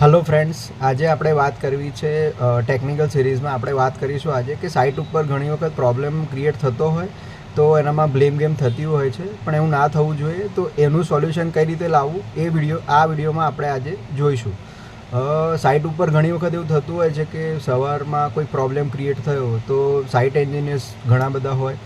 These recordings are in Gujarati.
હેલો ફ્રેન્ડ્સ, આજે આપણે વાત કરવી છે ટેકનિકલ સિરીઝમાં આપણે વાત કરીશું આજે કે સાઇટ ઉપર ઘણી વખત પ્રોબ્લેમ ક્રિએટ થતો હોય તો એનામાં બ્લેમ ગેમ થતી હોય છે, પણ એવું ના થવું જોઈએ. તો એનું સોલ્યુશન કઈ રીતે લાવવું એ વિડીયોમાં આપણે આજે જોઈશું. સાઇટ ઉપર ઘણી વખત એવું થતું હોય છે કે સવારમાં કોઈ પ્રોબ્લેમ ક્રિએટ થયો તો સાઇટ એન્જિનિયર્સ ઘણા બધા હોય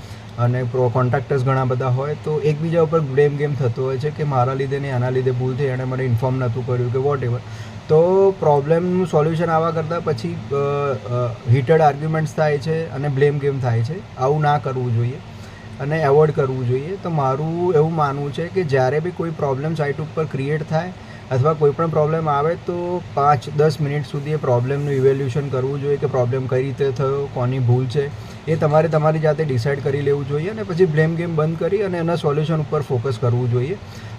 અને કોન્ટ્રાક્ટર્સ ઘણા બધા હોય, તો એકબીજા ઉપર બ્લેમ ગેમ થતો હોય છે કે મારા લીધે ને આના લીધે ભૂલ થઈ, એણે મને ઇન્ફોર્મ નહોતું કર્યું કે વોટ એવર. તો પ્રોબ્લેમનું સોલ્યુશન આવવા કરતાં પછી હીટેડ આર્ગ્યુમેન્ટ્સ થાય છે અને બ્લેમ ગેમ થાય છે. આવું ના કરવું જોઈએ અને એવોઇડ કરવું જોઈએ. તો મારું એવું માનવું છે કે જ્યારે બી કોઈ પ્રોબ્લેમ સાઇટ ઉપર ક્રિએટ થાય અથવા કોઈ પણ પ્રોબ્લેમ આવે તો 5-10 મિનિટ સુધી એ પ્રોબ્લેમનું ઇવેલ્યુશન કરવું જોઈએ કે પ્રોબ્લેમ કઈ રીતે થયો, કોની ભૂલ છે, એ તમારી જાતે ડિસાઇડ કરી લેવું જોઈએ અને પછી બ્લેમ ગેમ બંધ કરી અને એના સોલ્યુશન ઉપર ફોકસ કરવું જોઈએ.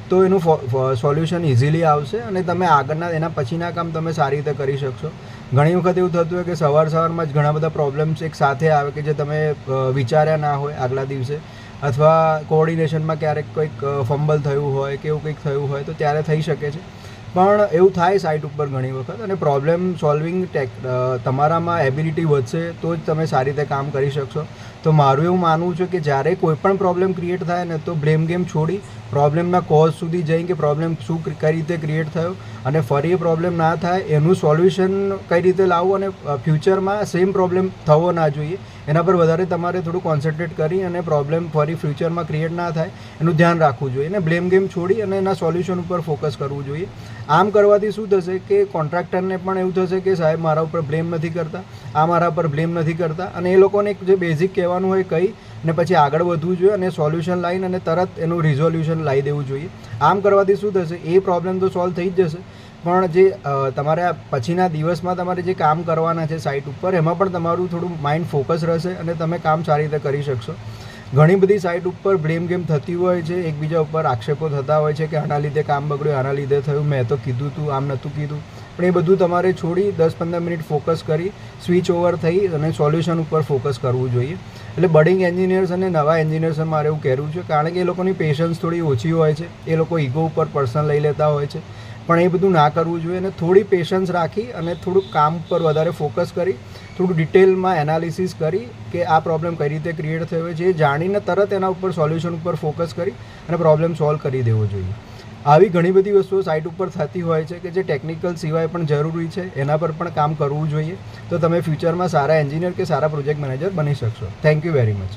તો એનું સોલ્યુશન ઇઝીલી આવશે અને તમે આગળના એના પછીના કામ તમે સારી રીતે કરી શકશો. ઘણી વખત એવું થતું હોય કે સવારમાં જ ઘણા બધા પ્રોબ્લેમ્સ એક સાથે આવે કે જે તમે વિચાર્યા ના હોય આગલા દિવસે, અથવા કોઓર્ડિનેશનમાં ક્યારેક કોઈક ફંબલ થયું હોય કે એવું કંઈક થયું હોય તો ત્યારે થઈ શકે છે. પણ એવું થાય સાઇટ ઉપર ઘણી વખત, અને પ્રોબ્લેમ સોલ્વિંગ તમારામાં એબિલિટી વધશે તો જ તમે સારી રીતે કામ કરી શકશો. તો મારું એવું માનવું છે કે જ્યારે કોઈ પણ પ્રોબ્લેમ ક્રિએટ થાય ને તો બ્લેમ ગેમ છોડી પ્રોબ્લેમના કોઝ સુધી જઈ કે પ્રોબ્લેમ કઈ રીતે ક્રિએટ થયો અને ફરી એ પ્રોબ્લેમ ના થાય એનું સોલ્યુશન કઈ રીતે લાવવું અને ફ્યુચરમાં સેમ પ્રોબ્લેમ થવો ના જોઈએ એના પર વધારે તમારે થોડું કોન્સન્ટ્રેટ કરી અને પ્રોબ્લેમ ફરી ફ્યુચરમાં ક્રિએટ ના થાય એનું ધ્યાન રાખવું જોઈએ અને બ્લેમ ગેમ છોડી અને એના સોલ્યુશન ઉપર ફોકસ કરવું જોઈએ. આમ કરવાથી શું થશે કે કોન્ટ્રાક્ટરને પણ એવું થશે કે સાહેબ મારા ઉપર બ્લેમ નથી કરતા, આ મારા પર બ્લેમ નથી કરતા, અને એ લોકોને જે બેઝિક કહેવાનું હોય કહી ને પછી આગળ વધવું જોઈએ અને સોલ્યુશન લાવીને અને તરત એનું રિઝોલ્યુશન લાવી દેવું જોઈએ. આમ કરવાથી શું થશે, એ પ્રોબ્લેમ તો સોલ્વ થઈ જ જશે, પણ જે તમારે પછીના દિવસમાં તમારે જે કામ કરવાના છે સાઇટ ઉપર એમાં પણ તમારું થોડું માઇન્ડ ફોકસ રહેશે અને તમે કામ સારી રીતે કરી શકશો. ઘણી બધી સાઇટ ઉપર બ્લેમ ગેમ થતી હોય છે, એકબીજા ઉપર આક્ષેપો થતા હોય છે કે આના લીધે કામ બગડ્યું, આના લીધે થયું, મેં તો કીધું હતું, આમ નહોતું કીધું. પણ એ બધું તમારે છોડી 10-15 મિનિટ ફોકસ કરી સ્વિચ ઓવર થઈ અને સોલ્યુશન ઉપર ફોકસ કરવું જોઈએ. એટલે બડિંગ એન્જિનિયર્સ અને નવા એન્જિનિયર્સને મારે એવું કહેવું છે, કારણ કે એ લોકોની પેશન્સ થોડી ઓછી હોય છે, એ લોકો ઈગો ઉપર પર્સનલ લઈ લેતા હોય છે, પણ એ બધું ના કરવું જોઈએ અને થોડી પેશન્સ રાખી અને થોડુંક કામ પર વધારે ફોકસ કરી થોડું ડિટેલમાં એનાલિસિસ કરી કે આ પ્રોબ્લેમ કઈ રીતે ક્રિએટ થયો છે એ જાણીને તરત એના ઉપર સોલ્યુશન ઉપર ફોકસ કરી અને પ્રોબ્લેમ સોલ્વ કરી દેવો જોઈએ. આવી ઘણી બધી વસ્તુઓ સાઇટ ઉપર થતી હોય છે કે જે ટેકનિકલ સિવાય પણ જરૂરી છે, એના પર પણ કામ કરવું જોઈએ. તો તમે ફ્યુચરમાં સારા એન્જિનિયર કે સારા પ્રોજેક્ટ મેનેજર બની શકશો. Thank you very much.